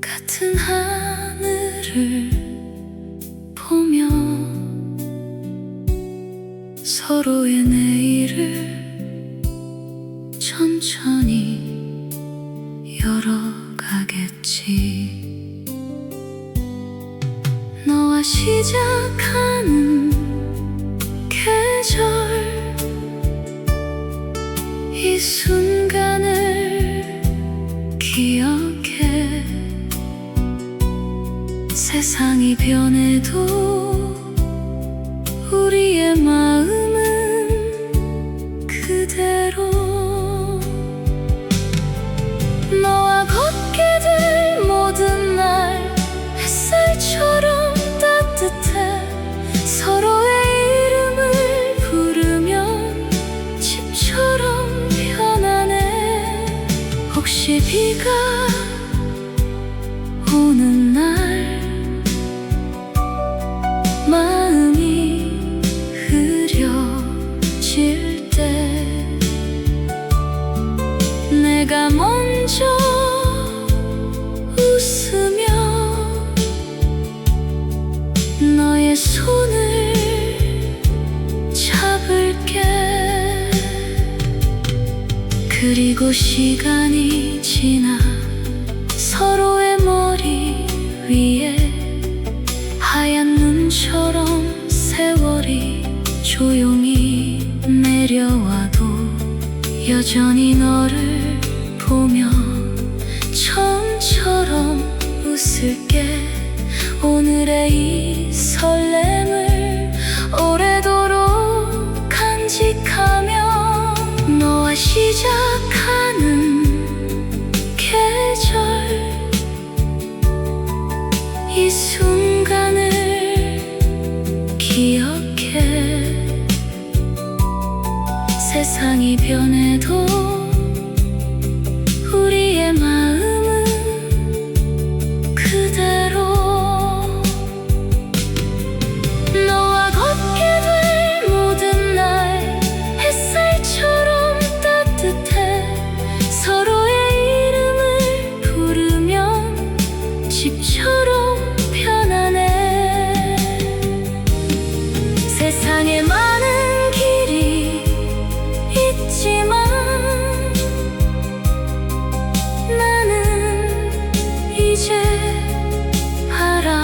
같은 하늘을 보며 서로의 내일을 천천히 열어가겠지. 너와 시작하는 계절, 이 순간을 기억해. 세상이 변해도 우리의 마음은 그대로. 너와 걷게 될 모든 날 햇살처럼 따뜻해. 서로 시간이 지나 서로의 머리 위에 하얀 눈처럼 세월이 조용히 내려와도 여전히 너를 보며 처음처럼 웃을게. 오늘의 이 설렘을 오래도록 간직하며 너와 시작하는 계절 이 순간을 기억해. 세상이 변해도 우리의 마음은 그대로. 너와 걷게 될 모든 날 햇살처럼 따뜻해. 서로의 이름을 부르면 집처럼 편안해. 세상에 많은 길이 있지만 나는 이제 알아.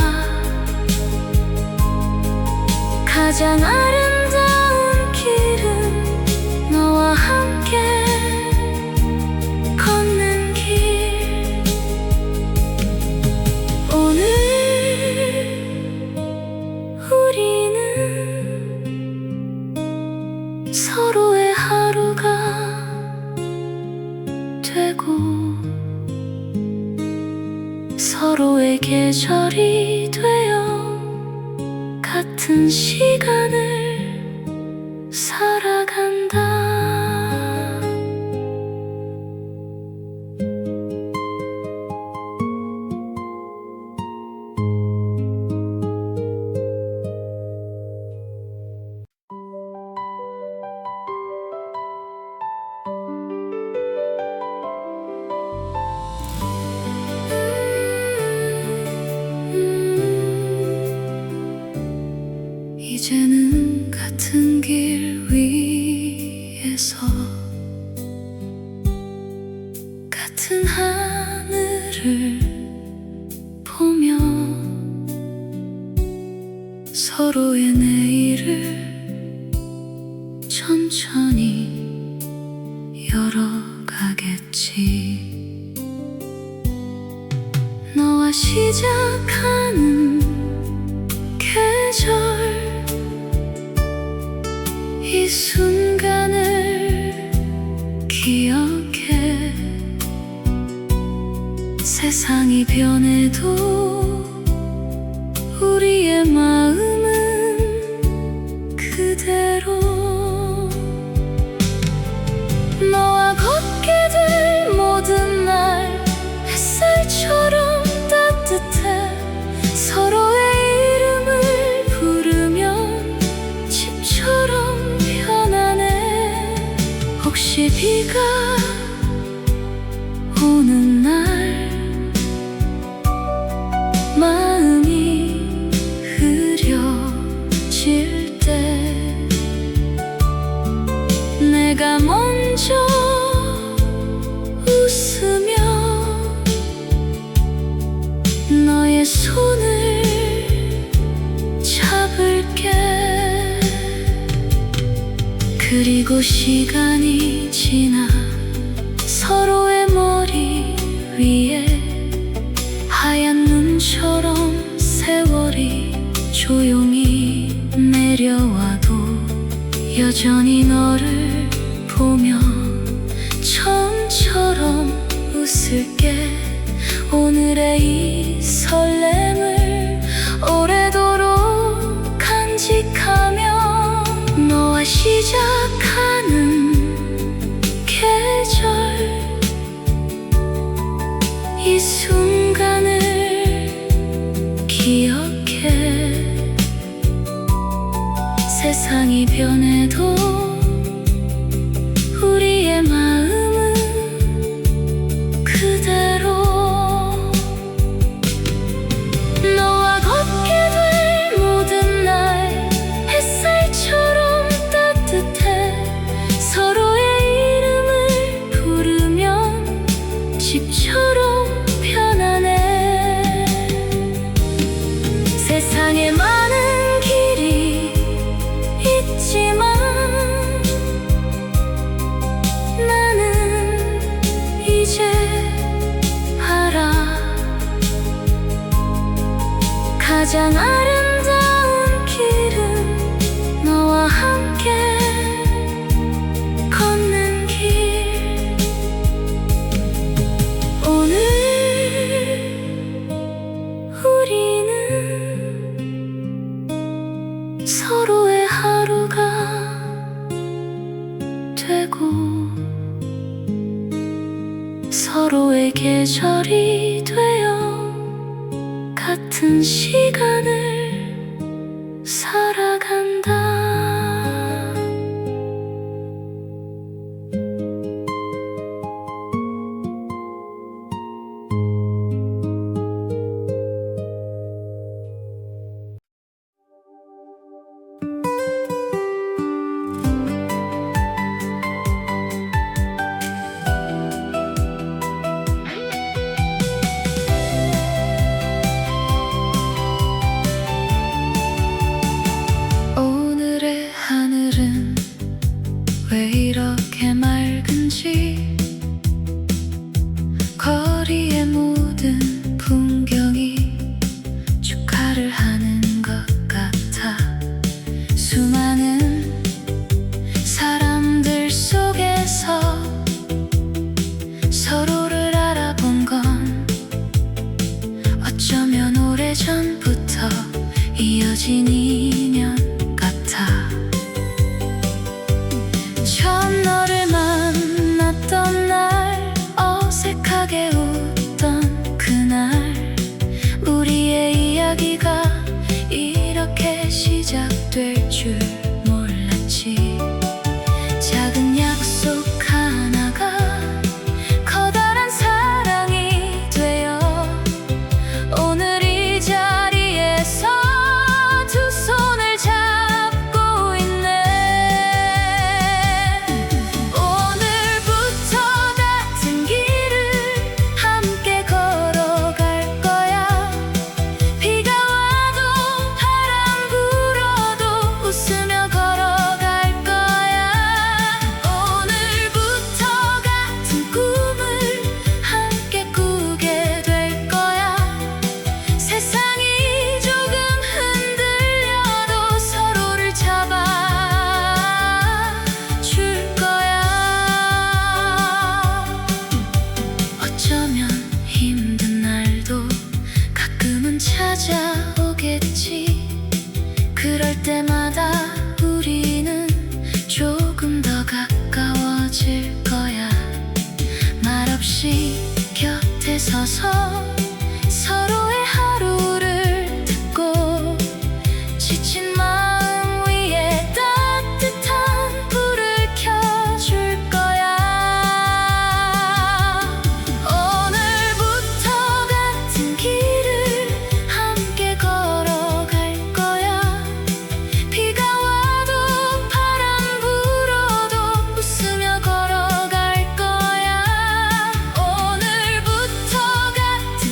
가장 아름다운 길은 너와 함께 걷는 길. 오늘 우리는 서로의 하루가 되고 서로의 계절이 되어 같은 시간을 살아간다. 이제는 같은 길 위에서 같은 하늘을 보며 서로의 내일을 천천히 열어가겠지. 너와 시작하는 계절 이 순간을 기억해. 세상이 변해도 우리의 마음은 그대로. 너와 걷게 될 모든 날 햇살처럼 따뜻해. 서로의 이름을 부르면 집처럼 편안해. 혹시 비가 오는 날 마음이 흐려질 때 내가 먼저 웃으며 너의 손을 잡을게. 그리고 시간이 지나 서로의 머리 위에 하얀 눈처럼 세월이 조용히 내려와도 여전히 너를 보며 처음처럼 웃을게. 오늘의 이 설렘을 오래도록 간직하며 너와 시작하는 계절 이 순간을 기억해. 세상이 변해도 우리의 마음은 그대로. 너와 걷게 될 모든 날 햇살처럼 따뜻해. 서로의 이름을 부르며 가장 아름다운 길은 너와 함께 걷는 길. 오늘 우리는 서로의 하루가 되고 서로의 계절이 되어 같은 시간을 살아간다. 오늘의 하늘은 왜 이렇게 맑은지 거리의 모든 풍경이 축하를 하는 것 같아. 수많은 사람들 속에서 서로를 알아본 건 어쩌면 오래전부터 이어진 인연 같아. 처음 너를 만났던 날 어색하게 웃던 그날 우리의 이야기가 이렇게 시작될 줄 몰랐지. 작은 약속 하나가 커다란 사랑이 되어 오늘 이 자리에서 두 손을 잡고 있네. 오늘부터 같은 길을 함께 걸어갈 거야. 비가 와도 바람 불어도 웃으며 걸어갈 거야. 오늘부터 같은 꿈을 함께 꾸게 될 거야. 세상이 조금 흔들려도 서로를 잡아줄 거야. 어쩌면 힘든 날도 가끔은 찾아오겠지. 그럴 때마다 우리는 조금 더 가까워질 거야. 말없이 곁에 서서 서로의 하루를 듣고 지친 마음 위에 따뜻한 불을 켜줄 거야. 오늘부터 같은 길을 함께 걸어갈 거야. 비가 와도 바람 불어도 웃으며 걸어갈 거야. 오늘부터 같은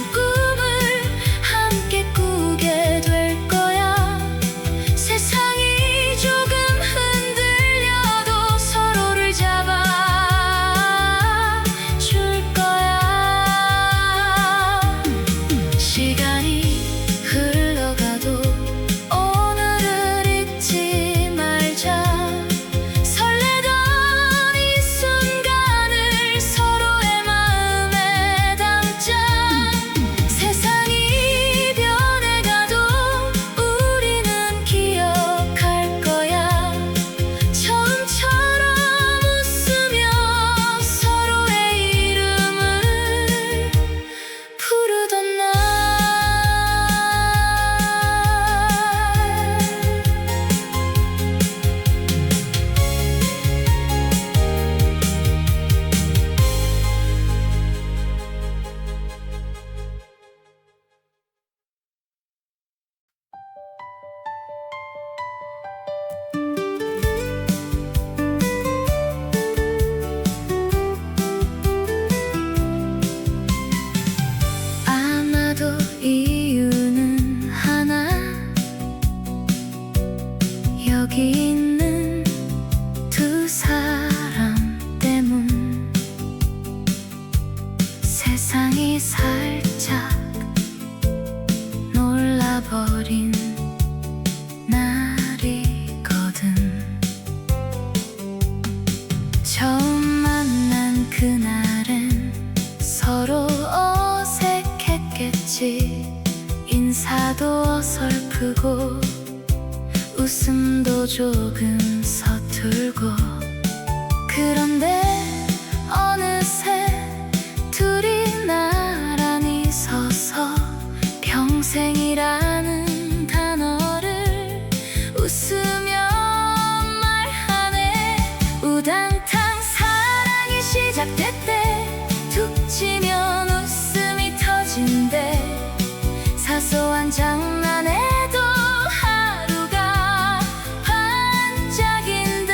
했지. 인사도 어설프고 웃음도 조금 서툴고. 그런데 어느새 둘이 나란히 서서 평생이라는 단어를 웃으며 말하네. 우당탕 사랑이 시작됐대. 툭 치면 웃음이 터진대. 사소한 장난에도 하루가 반짝인데.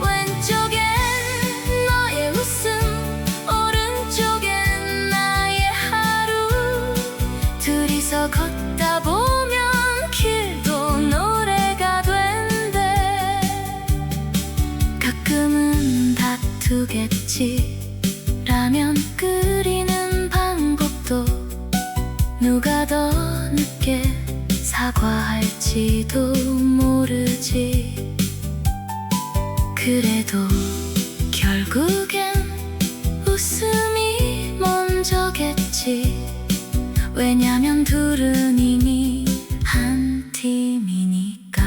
왼쪽엔 너의 웃음, 오른쪽엔 나의 하루. 둘이서 걷다 보면 길도 노래가 된대. 가끔은 다투겠지. 라면 끓이는 방법도 누가 더 늦게 사과할지도 모르지. 그래도 결국엔 웃음이 먼저겠지. 왜냐면 둘은 이미 한 팀이니까.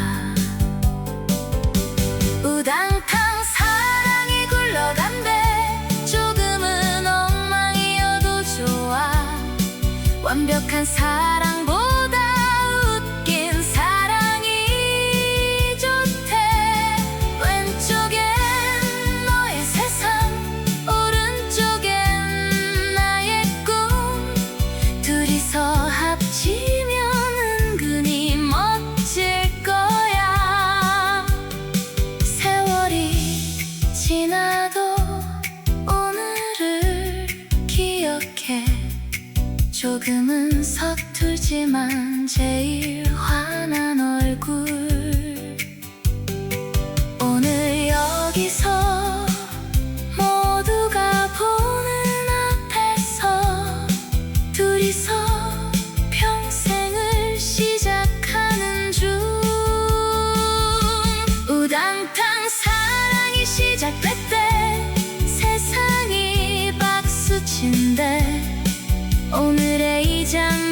우당탕 사랑이 굴러간대. 조금은 엉망이어도 좋아. 완벽한 사랑보다 웃긴 사랑이 좋대. 왼쪽엔 너의 세상, 오른쪽엔 나의 꿈. 둘이서 합치면 은근히 멋질 거야. 세월이 지나도 오늘을 기억해. 조금은 서툴지만 제일 환한 얼굴. 오늘 여기서 모두가 보는 앞에서 둘이서 평생을 시작하는 중. 우당탕 사랑이 시작됐대. 세상이 박수친대. 오늘의 이 장면